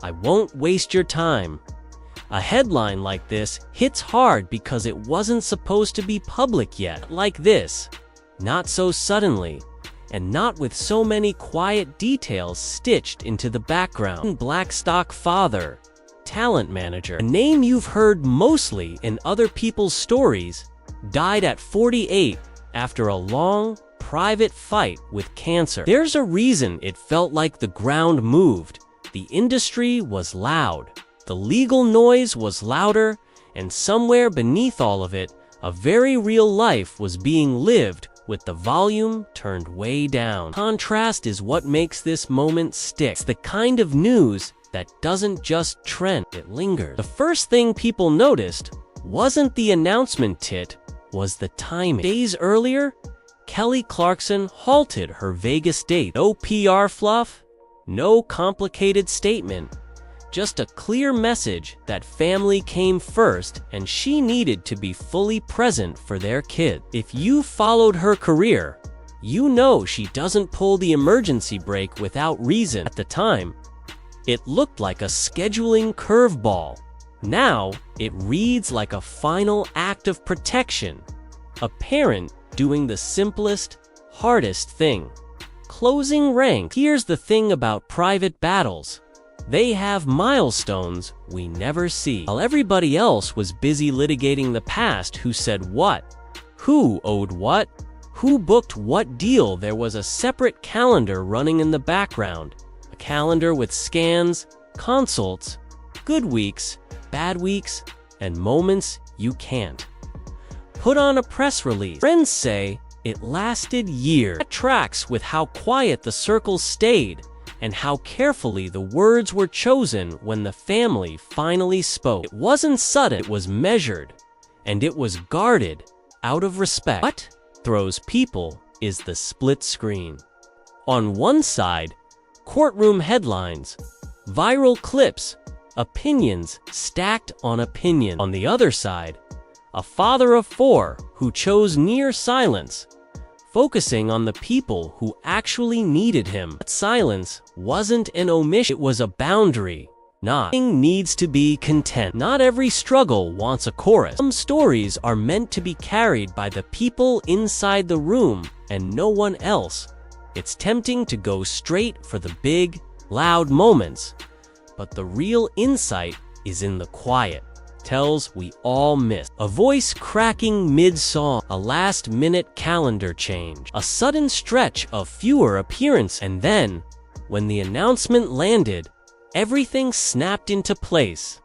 I won't waste your time. A headline like this hits hard because it wasn't supposed to be public yet. Like this, not so suddenly, and not with so many quiet details stitched into the background. Blackstock father, talent manager, a name you've heard mostly in other people's stories, died at 48 after a long, private fight with cancer. There's a reason it felt like the ground moved. The industry was loud. The legal noise was louder, and somewhere beneath all of it, a very real life was being lived with the volume turned way down. Contrast is what makes this moment stick. It's the kind of news that doesn't just trend, it lingers. The first thing people noticed wasn't the announcement was the timing. Days earlier, Kelly Clarkson halted her Vegas date. No PR fluff, no complicated statement, just a clear message that family came first and she needed to be fully present for their kid. If you followed her career, you know she doesn't pull the emergency brake without reason. At the time, it looked like a scheduling curveball. Now, it reads like a final act of protection. A parent doing the simplest, hardest thing. Closing rank. Here's the thing about private battles. They have milestones we never see. While everybody else was busy litigating the past, who said what, who owed what, who booked what deal, there was a separate calendar running in the background. A calendar with scans, consults, good weeks, bad weeks, and moments you can't put on a press release. Friends say it lasted years. That tracks with how quiet the circles stayed and how carefully the words were chosen when the family finally spoke. It wasn't sudden, it was measured, and it was guarded out of respect. What throws people is the split screen. On one side, courtroom headlines, viral clips, opinions stacked on opinion. On the other side, a father of 4 who chose near silence, focusing on the people who actually needed him. That silence wasn't an omission, it was a boundary. Nothing needs to be content. Not every struggle wants a chorus. Some stories are meant to be carried by the people inside the room and no one else. It's tempting to go straight for the big, loud moments, but the real insight is in the quiet. Tells we all miss. A voice cracking mid-song, a last-minute calendar change, a sudden stretch of fewer appearances, and then, when the announcement landed, everything snapped into place.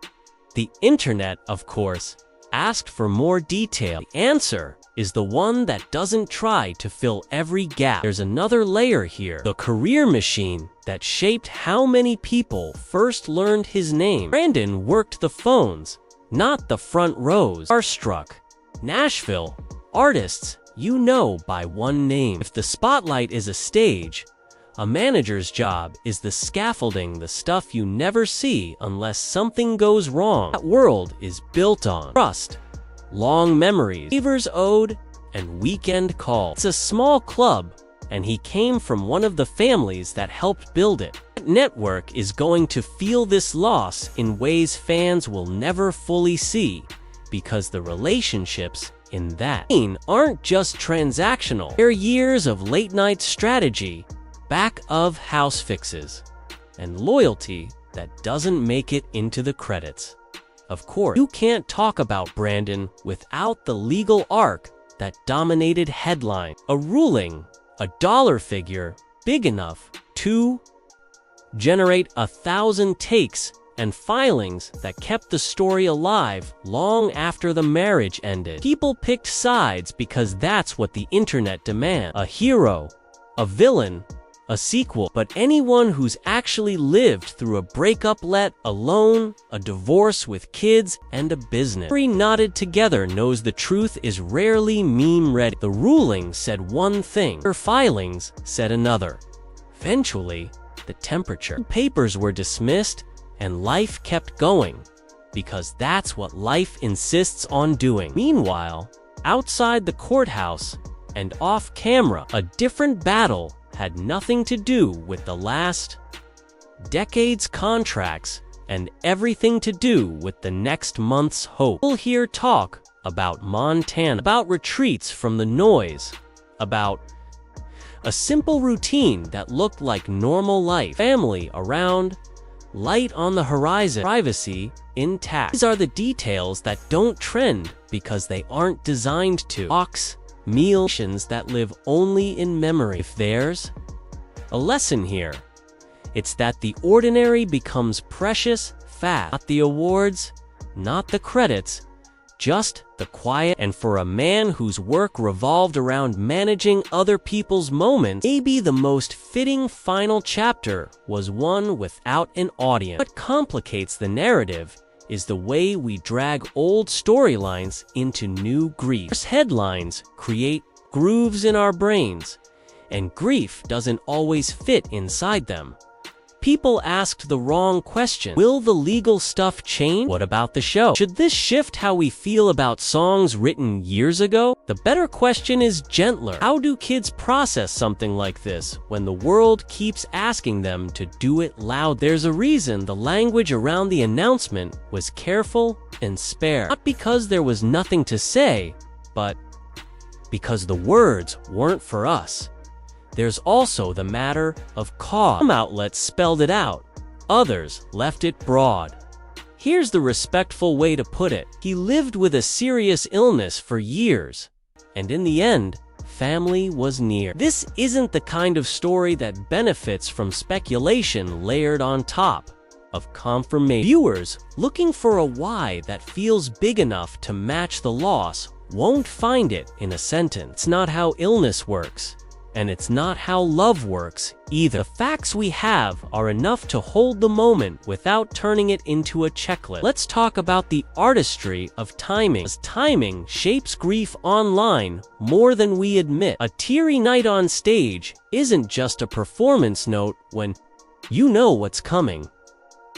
The internet, of course, asked for more detail. The answer is the one that doesn't try to fill every gap. There's another layer here, the career machine that shaped how many people first learned his name. Brandon worked the phones, not the front rows. Starstruck, Nashville, artists you know by one name. If the spotlight is a stage, a manager's job is the scaffolding, the stuff you never see unless something goes wrong. That world is built on trust, long memories, favors owed, and weekend calls. It's a small club, and he came from one of the families that helped build it. That network is going to feel this loss in ways fans will never fully see, because the relationships in that scene aren't just transactional. They're years of late-night strategy, back of house fixes, and loyalty that doesn't make it into the credits. Of course, you can't talk about Brandon without the legal arc that dominated headline. A ruling, a dollar figure big enough to generate 1,000 takes and filings that kept the story alive long after the marriage ended. People picked sides because that's what the internet demands. A hero, a villain, a sequel. But anyone who's actually lived through a breakup, let alone a divorce with kids and a business, every knotted together knows the truth is rarely meme ready. The ruling said one thing, her filings said another. Eventually, the temperature. Papers were dismissed and life kept going, because that's what life insists on doing. Meanwhile, outside the courthouse and off camera, a different battle had nothing to do with the last decade's contracts and everything to do with the next month's hope. We'll hear talk about Montana, about retreats from the noise, about a simple routine that looked like normal life, family around, light on the horizon, privacy intact. These are the details that don't trend because they aren't designed to. Walks, meals that live only in memory. If there's a lesson here, it's that the ordinary becomes precious fast. Not the awards, not the credits, just the quiet. And for a man whose work revolved around managing other people's moments, maybe the most fitting final chapter was one without an audience. What complicates the narrative is the way we drag old storylines into new grief. Headlines create grooves in our brains, and grief doesn't always fit inside them. People asked the wrong question. Will the legal stuff change? What about the show? Should this shift how we feel about songs written years ago? The better question is gentler. How do kids process something like this when the world keeps asking them to do it loud? There's a reason the language around the announcement was careful and spare. Not because there was nothing to say, but because the words weren't for us. There's also the matter of cause. Some outlets spelled it out, others left it broad. Here's the respectful way to put it. He lived with a serious illness for years, and in the end, family was near. This isn't the kind of story that benefits from speculation layered on top of confirmation. Viewers looking for a why that feels big enough to match the loss won't find it in a sentence. It's not how illness works. And it's not how love works either. The facts we have are enough to hold the moment without turning it into a checklist. Let's talk about the artistry of timing. As timing shapes grief online more than we admit. A teary night on stage isn't just a performance note when you know what's coming.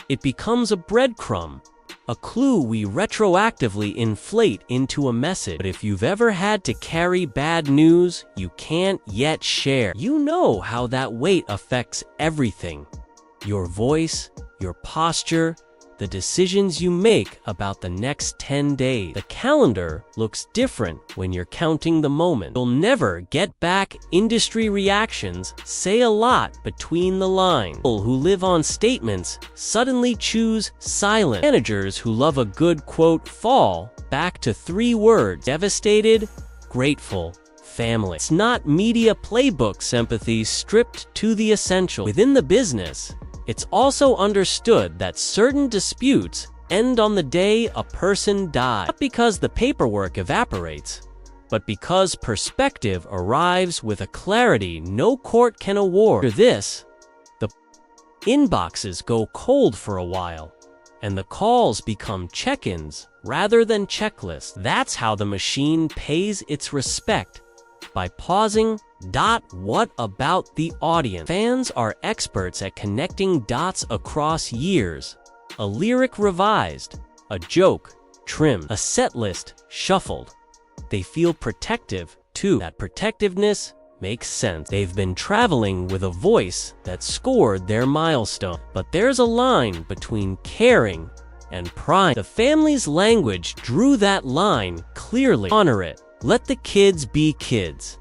It becomes a breadcrumb, a clue we retroactively inflate into a message. But if you've ever had to carry bad news you can't yet share, you know how that weight affects everything. Your voice, your posture, the decisions you make about the next 10 days. The calendar looks different when you're counting the moment. You'll never get back industry reactions say a lot between the lines. People who live on statements suddenly choose silence. Managers who love a good quote fall back to 3 words: devastated, grateful, family. It's not media playbook sympathy stripped to the essential. Within the business, it's also understood that certain disputes end on the day a person dies. Not because the paperwork evaporates, but because perspective arrives with a clarity no court can award. After this, the inboxes go cold for a while, and the calls become check-ins rather than checklists. That's how the machine pays its respect, by pausing. What about the audience? Fans are experts at connecting dots across years. A lyric revised, a joke trimmed, a set list shuffled. They feel protective, too. That protectiveness makes sense. They've been traveling with a voice that scored their milestone. But there's a line between caring and pride. The family's language drew that line clearly. Honor it. Let the kids be kids.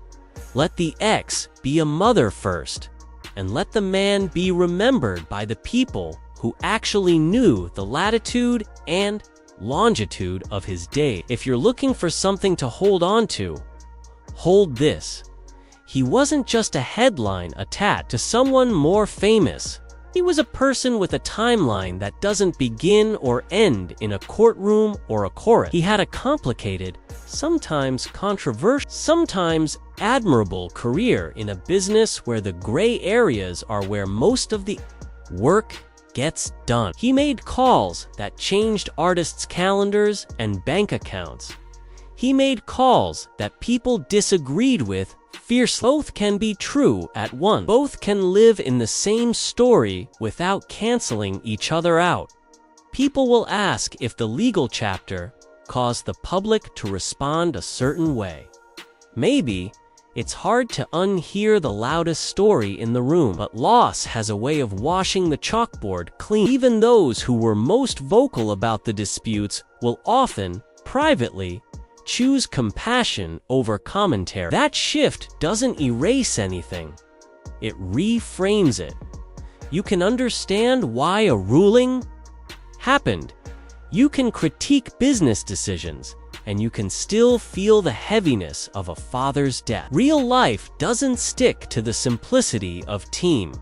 Let the ex be a mother first, and let the man be remembered by the people who actually knew the latitude and longitude of his day. If you're looking for something to hold on to, hold this. He wasn't just a headline attached to someone more famous. He was a person with a timeline that doesn't begin or end in a courtroom or a chorus. He had a complicated, sometimes controversial, sometimes admirable career in a business where the gray areas are where most of the work gets done. He made calls that changed artists' calendars and bank accounts. He made calls that people disagreed with fiercely. Both can be true at once. Both can live in the same story without canceling each other out. People will ask if the legal chapter caused the public to respond a certain way. Maybe It's hard to unhear the loudest story in the room, but loss has a way of washing the chalkboard clean. Even those who were most vocal about the disputes will often, privately, choose compassion over commentary. That shift doesn't erase anything. It reframes it. You can understand why a ruling happened. You can critique business decisions, and you can still feel the heaviness of a father's death. Real life doesn't stick to the simplicity of team.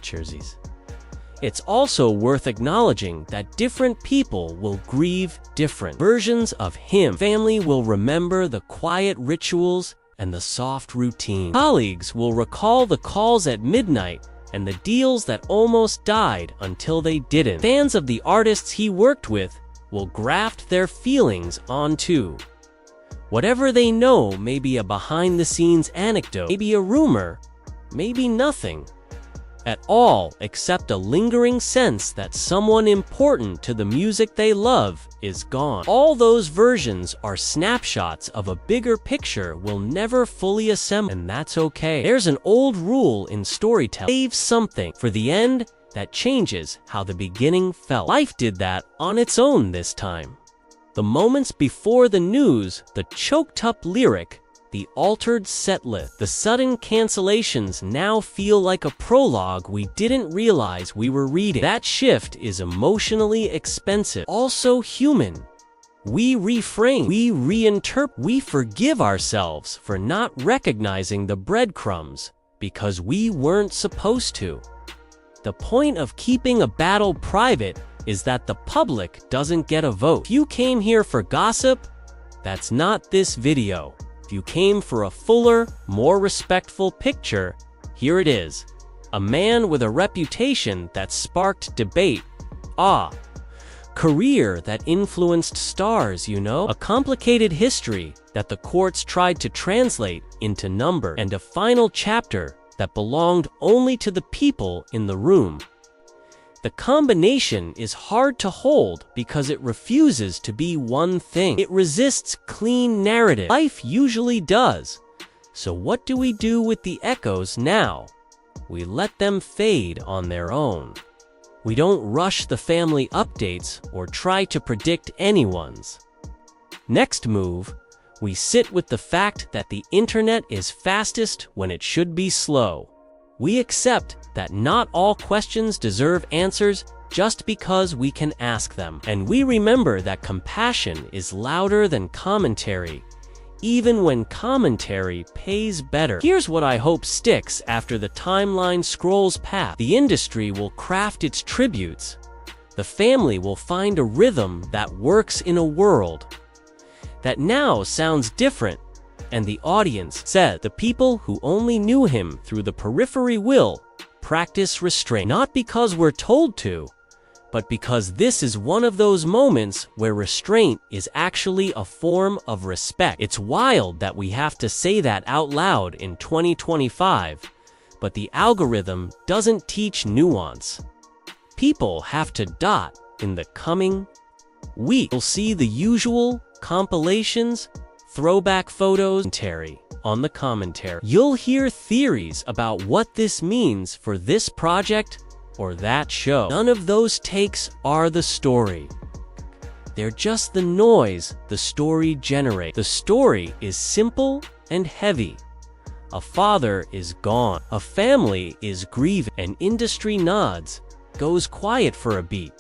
Cheersies. It's also worth acknowledging that different people will grieve different versions of him. Family will remember the quiet rituals and the soft routine. Colleagues will recall the calls at midnight and the deals that almost died until they didn't. Fans of the artists he worked with will graft their feelings onto. Whatever they know may be a behind-the-scenes anecdote, maybe a rumor, maybe nothing at all except a lingering sense that someone important to the music they love is gone. All those versions are snapshots of a bigger picture we'll never fully assemble, and that's okay. There's an old rule in storytelling: save something for the end that changes how the beginning felt. Life did that on its own this time. The moments before the news, the choked-up lyric, the altered setlist, the sudden cancellations now feel like a prologue we didn't realize we were reading. That shift is emotionally expensive, also human. We reframe, we reinterpret, we forgive ourselves for not recognizing the breadcrumbs because we weren't supposed to. The point of keeping a battle private is that the public doesn't get a vote. If you came here for gossip, that's not this video. If you came for a fuller, more respectful picture, here it is. A man with a reputation that sparked debate. Career that influenced stars, you know? A complicated history that the courts tried to translate into number, and a final chapter that belonged only to the people in the room. The combination is hard to hold because it refuses to be one thing. It resists clean narrative. Life usually does. So what do we do with the echoes now? We let them fade on their own. We don't rush the family updates or try to predict anyone's next move. We sit with the fact that the internet is fastest when it should be slow. We accept that not all questions deserve answers just because we can ask them. And we remember that compassion is louder than commentary, even when commentary pays better. Here's what I hope sticks after the timeline scrolls past. The industry will craft its tributes. The family will find a rhythm that works in a world that now sounds different. And the audience said the people who only knew him through the periphery will practice restraint. Not because we're told to, but because this is one of those moments where restraint is actually a form of respect. It's wild that we have to say that out loud in 2025, but the algorithm doesn't teach nuance. People have to dot in the coming week. You'll see the usual compilations, throwback photos, on the commentary. You'll hear theories about what this means for this project or that show. None of those takes are the story. They're just the noise the story generates. The story is simple and heavy. A father is gone. A family is grieving. An industry nods, goes quiet for a beat,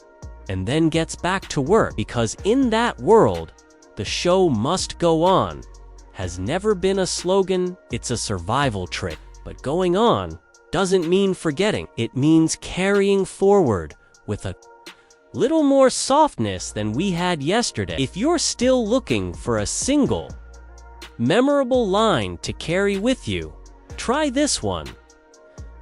and then gets back to work. Because in that world, the show must go on has never been a slogan, it's a survival trick. But going on doesn't mean forgetting. It means carrying forward with a little more softness than we had yesterday. If you're still looking for a single, memorable line to carry with you, try this one.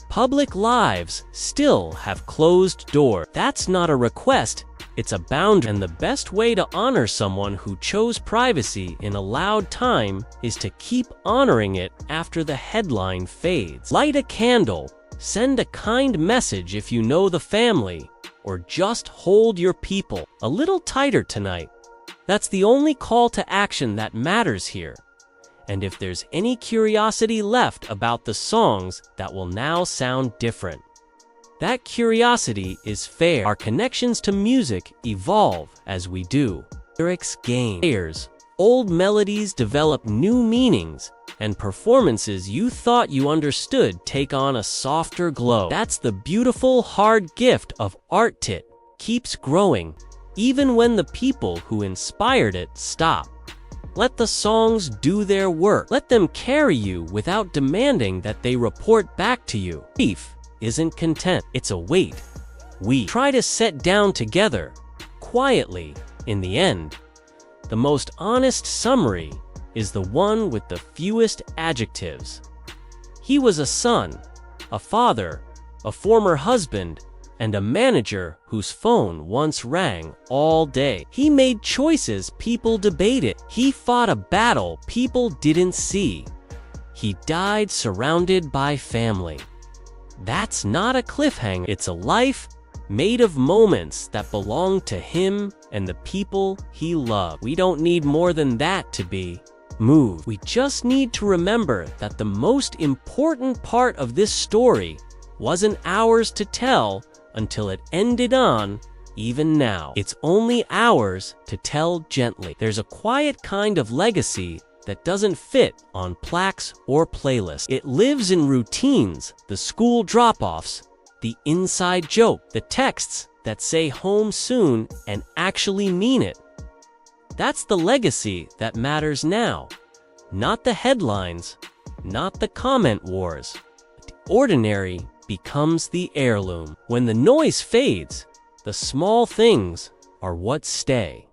Public lives still have closed doors. That's not a request, it's a boundary. And the best way to honor someone who chose privacy in a loud time is to keep honoring it after the headline fades. Light a candle, send a kind message if you know the family, or just hold your people a little tighter tonight. That's the only call to action that matters here. and if there's any curiosity left about the songs that will now sound different. That curiosity is fair. Our connections to music evolve as we do. Lyrics gain layers, old melodies develop new meanings, and performances you thought you understood take on a softer glow. That's the beautiful, hard gift of art. It keeps growing, even when the people who inspired it stop. Let the songs do their work. Let them carry you without demanding that they report back to you. Grief isn't content, it's a weight we try to set down together, quietly. In the end, the most honest summary is the one with the fewest adjectives. He was a son, a father, a former husband, and a manager whose phone once rang all day. He made choices people debated. He fought a battle people didn't see. He died surrounded by family. That's not a cliffhanger. It's a life made of moments that belong to him and the people he loved. We don't need more than that to be moved. We just need to remember that the most important part of this story wasn't ours to tell until it ended on even now. It's only ours to tell gently. There's a quiet kind of legacy that doesn't fit on plaques or playlists. It lives in routines, the school drop-offs, the inside joke, the texts that say home soon and actually mean it. That's the legacy that matters now, not the headlines, not the comment wars. The ordinary becomes the heirloom. When the noise fades, the small things are what stay.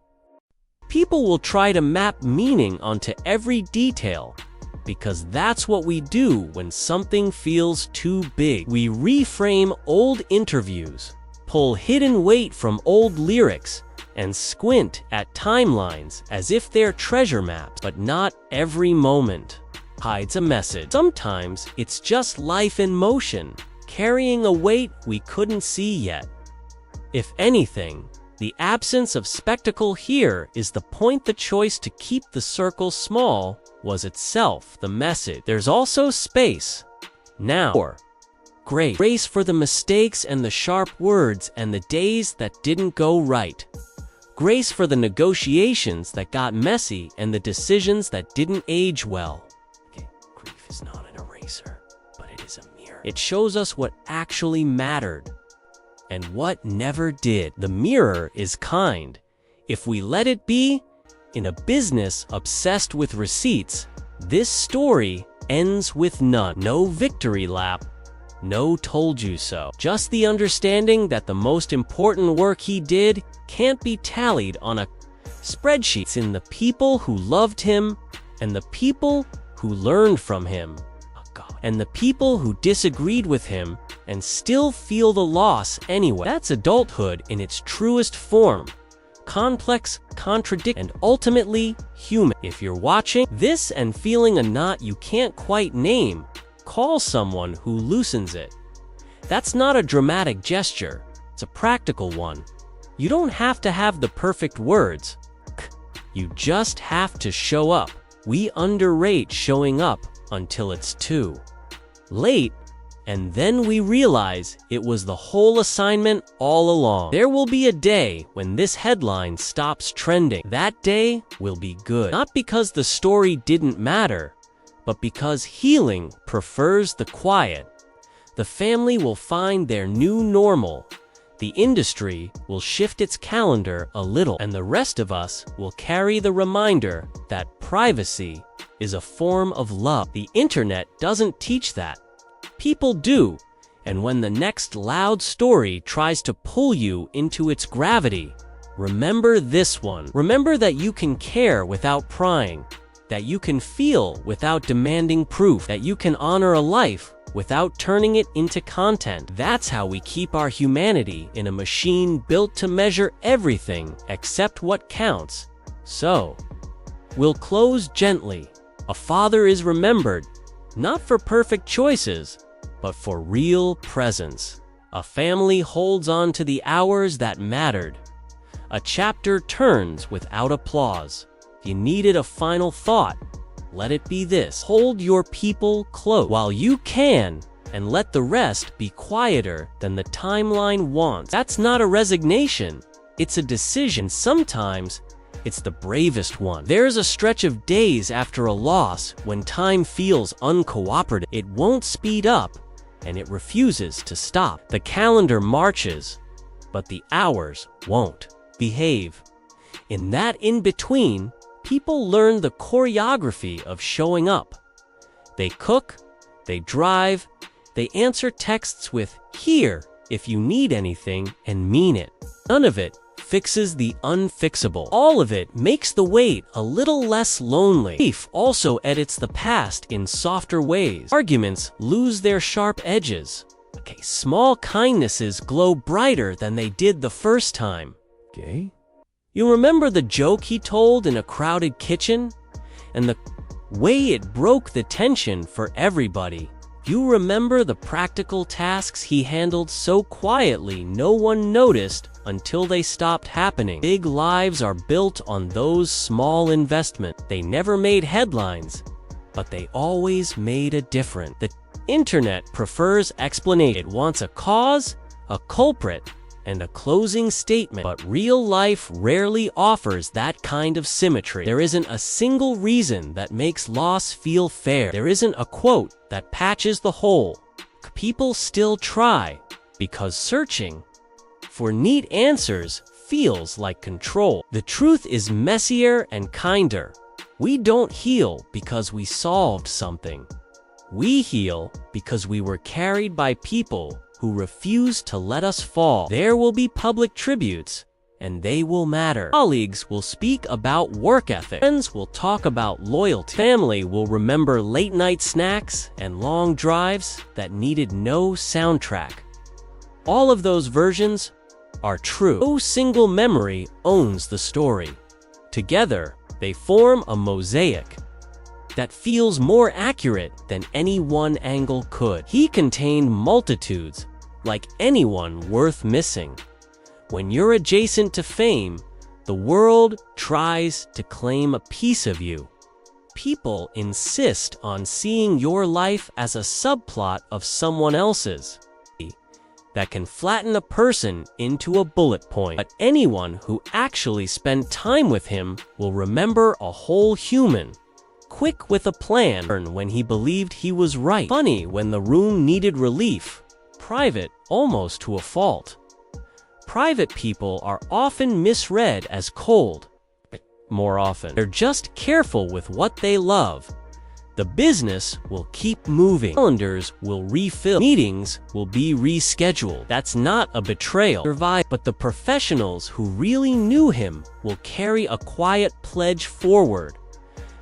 People will try to map meaning onto every detail, because that's what we do when something feels too big. We reframe old interviews, pull hidden weight from old lyrics, and squint at timelines as if they're treasure maps. But not every moment hides a message. Sometimes it's just life in motion, carrying a weight we couldn't see yet. If anything, the absence of spectacle here is the point. The choice to keep the circle small was itself the message. There's also space now for grace for the mistakes and the sharp words and the days that didn't go right. Grace for the negotiations that got messy and the decisions that didn't age well. Okay, grief is not an eraser, but it is a mirror. It shows us what actually mattered and what never did. The mirror is kind if we let it be. In a business obsessed with receipts, this story ends with none. No victory lap, no told you so. Just the understanding that the most important work he did can't be tallied on a spreadsheet. It's in the people who loved him and the people who learned from him. And the people who disagreed with him and still feel the loss anyway. That's adulthood in its truest form. Complex, contradictory, and ultimately human. If you're watching this and feeling a knot you can't quite name, call someone who loosens it. That's not a dramatic gesture, it's a practical one. You don't have to have the perfect words. You just have to show up. We underrate showing up until it's too late, and then we realize it was the whole assignment all along. There will be a day when this headline stops trending. That day will be good. Not because the story didn't matter, but because healing prefers the quiet. The family will find their new normal. The industry will shift its calendar a little, and the rest of us will carry the reminder that privacy is a form of love. The internet doesn't teach that. People do, and when the next loud story tries to pull you into its gravity, remember this one. Remember that you can care without prying, that you can feel without demanding proof, that you can honor a life without turning it into content. That's how we keep our humanity in a machine built to measure everything except what counts. So, we'll close gently. A father is remembered, not for perfect choices, but for real presence. A family holds on to the hours that mattered. A chapter turns without applause. If you needed a final thought, let it be this: hold your people close while you can, and let the rest be quieter than the timeline wants. That's not a resignation, it's a decision. Sometimes it's the bravest one. There's a stretch of days after a loss when time feels uncooperative. It won't speed up, and it refuses to stop. The calendar marches, but the hours won't behave. In that in-between, people learn the choreography of showing up. They cook, they drive, they answer texts with "here" if you need anything, and mean it. None of it fixes the unfixable. All of it makes the wait a little less lonely. Grief also edits the past in softer ways. Arguments lose their sharp edges. Okay, small kindnesses glow brighter than they did the first time. Okay? You remember the joke he told in a crowded kitchen? And the way it broke the tension for everybody. You remember the practical tasks he handled so quietly no one noticed until they stopped happening. Big lives are built on those small investments. They never made headlines, but they always made a difference. The internet prefers explanation. It wants a cause, a culprit, and a closing statement. But real life rarely offers that kind of symmetry. There isn't a single reason that makes loss feel fair. There isn't a quote that patches the hole. People still try, because searching for neat answers feels like control. The truth is messier and kinder. We don't heal because we solved something. We heal because we were carried by people who refuse to let us fall. There will be public tributes, and they will matter. Colleagues will speak about work ethic. Friends will talk about loyalty. Family will remember late-night snacks and long drives that needed no soundtrack. All of those versions are true. No single memory owns the story. Together, they form a mosaic that feels more accurate than any one angle could. He contained multitudes, like anyone worth missing. When you're adjacent to fame, the world tries to claim a piece of you. People insist on seeing your life as a subplot of someone else's. That can flatten a person into a bullet point. But anyone who actually spent time with him will remember a whole human. Quick with a plan when he believed he was right. Funny when the room needed relief. Private almost to a fault. Private people are often misread as cold. More often, they're just careful with what they love. The business will keep moving. Calendars will refill. Meetings will be rescheduled. That's not a betrayal. But the professionals who really knew him will carry a quiet pledge forward.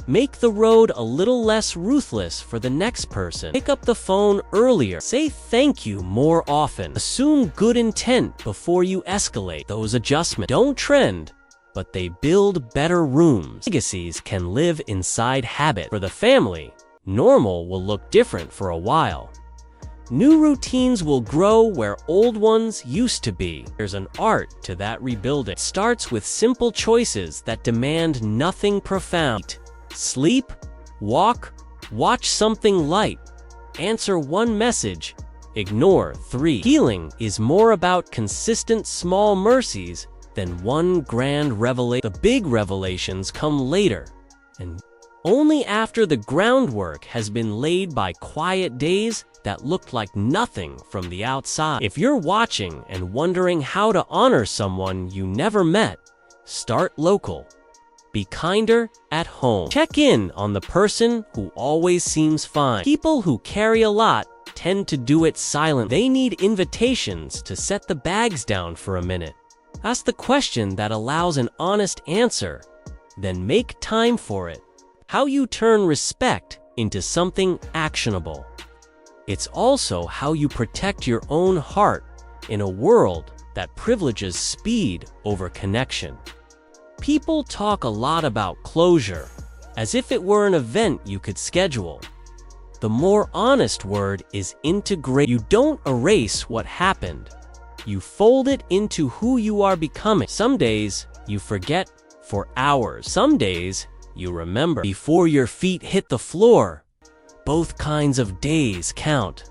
Make the road a little less ruthless for the next person. Pick up the phone earlier. Say thank you more often. Assume good intent before you escalate. Those adjustments don't trend, but they build better rooms. Legacies can live inside habit. For the family, normal will look different for a while. New routines will grow where old ones used to be. There's an art to that rebuilding. It starts with simple choices that demand nothing profound. Sleep, walk, watch something light, answer one message, ignore 3. Healing is more about consistent small mercies than one grand revelation. The big revelations come later, and only after the groundwork has been laid by quiet days that looked like nothing from the outside. If you're watching and wondering how to honor someone you never met, start local. Be kinder at home. Check in on the person who always seems fine. People who carry a lot tend to do it silently. They need invitations to set the bags down for a minute. Ask the question that allows an honest answer, then make time for it. How you turn respect into something actionable. It's also how you protect your own heart in a world that privileges speed over connection. People talk a lot about closure, as if it were an event you could schedule. The more honest word is integrate. You don't erase what happened. You fold it into who you are becoming. Some days, you forget for hours. Some days, you remember. Before your feet hit the floor, both kinds of days count.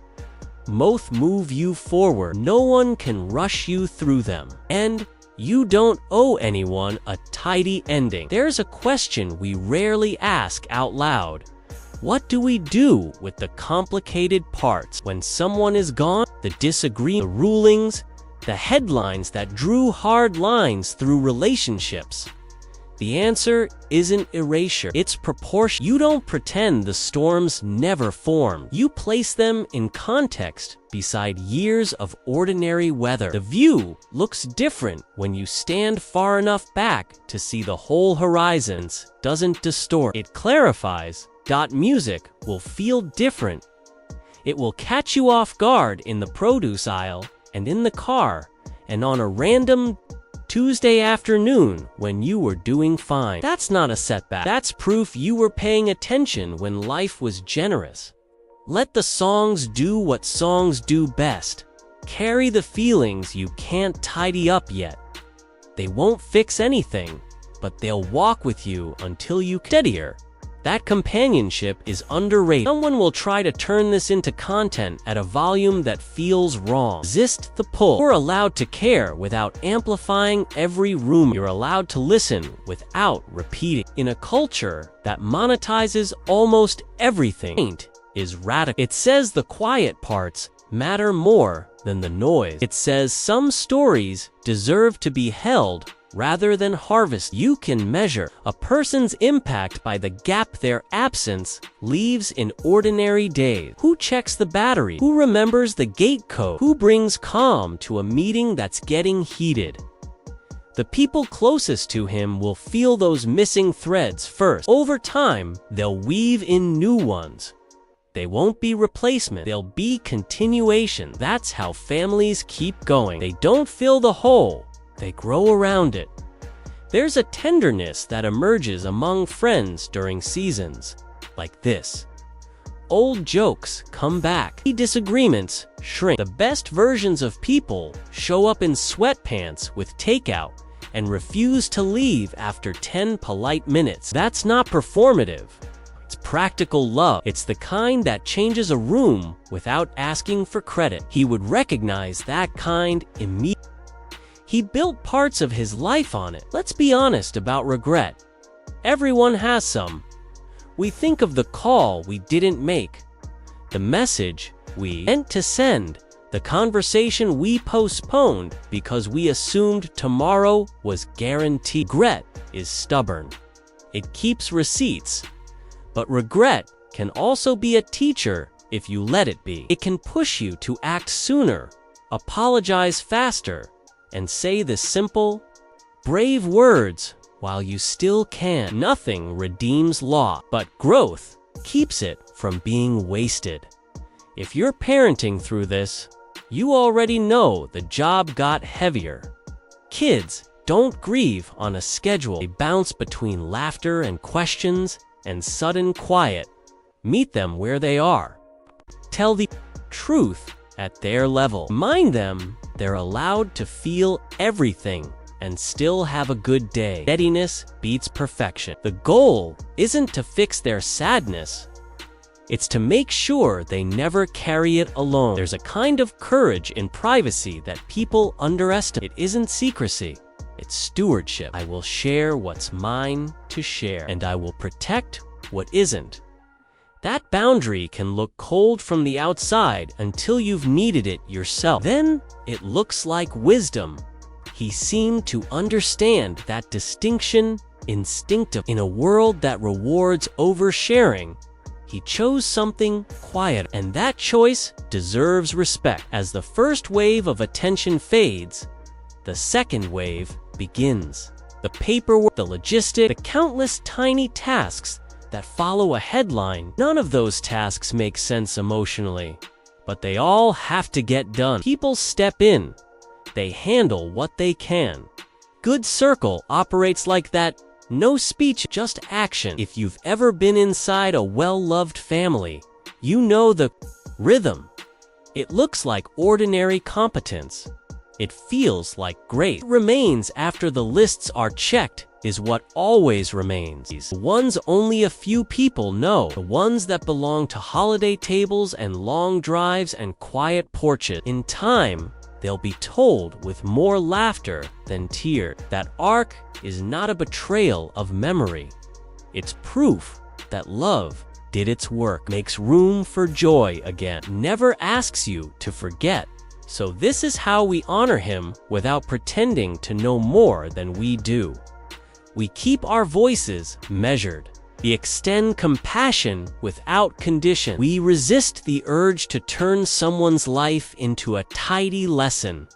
Both move you forward. No one can rush you through them. And you don't owe anyone a tidy ending. There's a question we rarely ask out loud. What do we do with the complicated parts? When someone is gone, the disagreement, the rulings, the headlines that drew hard lines through relationships. The answer isn't erasure, it's proportion. You don't pretend the storms never formed. You place them in context beside years of ordinary weather. The view looks different when you stand far enough back to see the whole horizons. Doesn't distort, it clarifies. Music will feel different. It will catch you off guard in the produce aisle and in the car and on a random Tuesday afternoon when you were doing fine. That's not a setback. That's proof you were paying attention when life was generous. Let the songs do what songs do best. Carry the feelings you can't tidy up yet. They won't fix anything, but they'll walk with you until you steadier. That companionship is underrated. Someone will try to turn this into content at a volume that feels wrong. Resist the pull. You're allowed to care without amplifying every rumor. You're allowed to listen without repeating. In a culture that monetizes almost everything, Paint is radical. It says the quiet parts matter more than the noise. It says some stories deserve to be held rather than harvest. You can measure a person's impact by the gap their absence leaves in ordinary days. Who checks the battery? Who remembers the gate code? Who brings calm to a meeting that's getting heated? The people closest to him will feel those missing threads first. Over time, they'll weave in new ones. They won't be replacement, they'll be continuation. That's how families keep going. They don't fill the hole, they grow around it. There's a tenderness that emerges among friends during seasons like this. Old jokes come back. Disagreements shrink. The best versions of people show up in sweatpants with takeout and refuse to leave after 10 polite minutes. That's not performative. It's practical love. It's the kind that changes a room without asking for credit. He would recognize that kind immediately. He built parts of his life on it. Let's be honest about regret. Everyone has some. We think of the call we didn't make, the message we meant to send, the conversation we postponed because we assumed tomorrow was guaranteed. Regret is stubborn. It keeps receipts. But regret can also be a teacher if you let it be. It can push you to act sooner, apologize faster, and say the simple, brave words while you still can. Nothing redeems loss, but growth keeps it from being wasted. If you're parenting through this, you already know the job got heavier. Kids don't grieve on a schedule. They bounce between laughter and questions and sudden quiet. Meet them where they are. Tell the truth at their level. Remind them they're allowed to feel everything and still have a good day. Steadiness beats perfection. The goal isn't to fix their sadness. It's to make sure they never carry it alone. There's a kind of courage in privacy that people underestimate. It isn't secrecy. It's stewardship. I will share what's mine to share, and I will protect what isn't. That boundary can look cold from the outside until you've needed it yourself. Then it looks like wisdom. He seemed to understand that distinction instinctively. In a world that rewards oversharing, he chose something quiet, and that choice deserves respect. As the first wave of attention fades, the second wave begins. The paperwork, the logistics, the countless tiny tasks that follow a headline. None of those tasks make sense emotionally, but they all have to get done. People step in. They handle what they can. Good Circle operates like that. No speech, just action. If you've ever been inside a well-loved family, you know the rhythm. It looks like ordinary competence. It feels like grace. What remains after the lists are checked is what always remains. The ones only a few people know. The ones that belong to holiday tables and long drives and quiet porches. In time, they'll be told with more laughter than tears. That arc is not a betrayal of memory. It's proof that love did its work, makes room for joy again, never asks you to forget. So this is how we honor him without pretending to know more than we do. We keep our voices measured. We extend compassion without condition. We resist the urge to turn someone's life into a tidy lesson.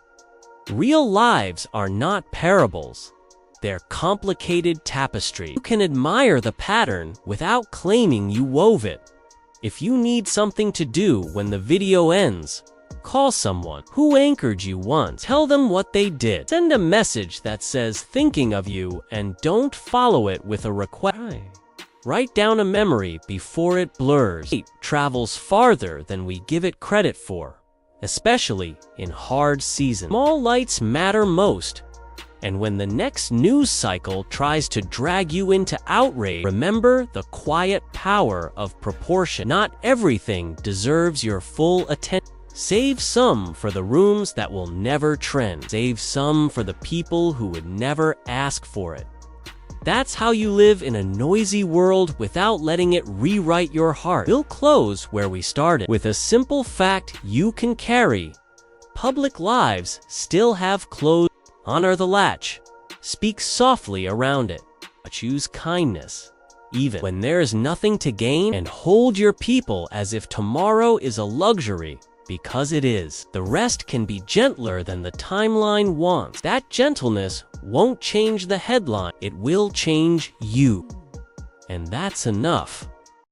Real lives are not parables. They're complicated tapestry. You can admire the pattern without claiming you wove it. If you need something to do when the video ends, call someone who anchored you once. Tell them what they did. Send a message that says thinking of you and don't follow it with a request. Write down a memory before it blurs. It travels farther than we give it credit for, especially in hard seasons. Small lights matter most. And when the next news cycle tries to drag you into outrage, remember the quiet power of proportion. Not everything deserves your full attention. Save some for the rooms that will never trend. Save some for the people who would never ask for it. That's how you live in a noisy world without letting it rewrite your heart. We'll close where we started, with a simple fact you can carry. Public lives still have closed. Honor the latch. Speak softly around it. Choose kindness, even when there is nothing to gain, and hold your people as if tomorrow is a luxury. Because it is. The rest can be gentler than the timeline wants. That gentleness won't change the headline. It will change you. And that's enough.